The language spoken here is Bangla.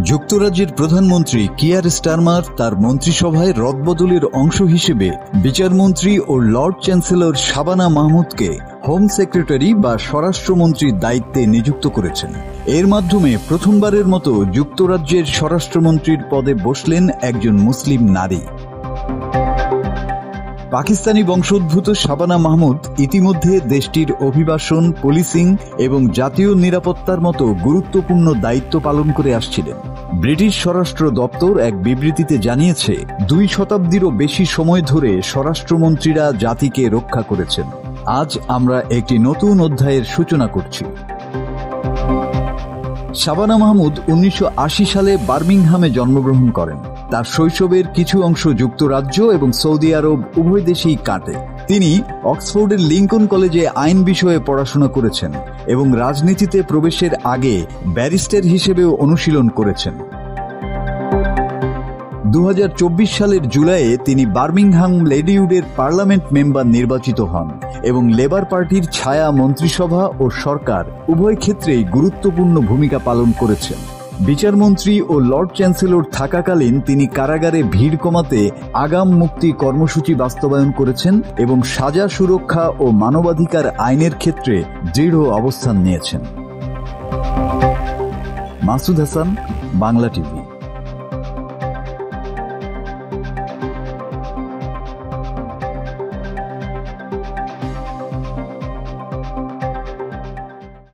যুক্তরাজ্যের প্রধানমন্ত্রী কিয়ার স্টারমার তার মন্ত্রিসভায় রদবদলের অংশ হিসেবে বিচারমন্ত্রী ও লর্ড চ্যান্সেলর শাবানা মাহমুদকে হোম সেক্রেটারি বা স্বরাষ্ট্রমন্ত্রীর দায়িত্বে নিযুক্ত করেছেন। এর মাধ্যমে প্রথমবারের মতো যুক্তরাজ্যের স্বরাষ্ট্রমন্ত্রীর পদে বসলেন একজন মুসলিম নারী। পাকিস্তানি বংশোদ্ভূত শাবানা মাহমুদ ইতিমধ্যে দেশটির অভিবাসন, পুলিশিং এবং জাতীয় নিরাপত্তার মতো গুরুত্বপূর্ণ দায়িত্ব পালন করে আসছিলেন। ব্রিটিশ স্বরাষ্ট্র দপ্তর এক বিবৃতিতে জানিয়েছে, 2 শতাব্দীরও বেশি সময় ধরে স্বরাষ্ট্রমন্ত্রীরা জাতিকে রক্ষা করেছেন। আজ আমরা একটি নতুন অধ্যায়ের সূচনা করছি। শাবানা মাহমুদ 1980 সালে বার্মিংহামে জন্মগ্রহণ করেন। তার শৈশবের কিছু অংশ যুক্তরাজ্য এবং সৌদি আরব উভয় দেশেই কাটে। তিনি অক্সফোর্ডের লিঙ্কন কলেজে আইন বিষয়ে পড়াশোনা করেছেন এবং রাজনীতিতে প্রবেশের আগে ব্যারিস্টার হিসেবেও অনুশীলন করেছেন। 2024 সালের জুলাইয়ে তিনি বার্মিংহাম লেডিউডের পার্লামেন্ট মেম্বার নির্বাচিত হন এবং লেবার পার্টির ছায়া মন্ত্রিসভা ও সরকার উভয় ক্ষেত্রেই গুরুত্বপূর্ণ ভূমিকা পালন করেছেন। বিচারমন্ত্রী ও লর্ড চ্যান্সেলর থাকাকালীন তিনি কারাগারে ভিড় কমাতে আগাম মুক্তি কর্মসূচি বাস্তবায়ন করেছেন এবং সাজা সুরক্ষা ও মানবাধিকার আইনের ক্ষেত্রে দৃঢ় অবস্থান নিয়েছেন। মাসুদ হাসান, বাংলা টিভি।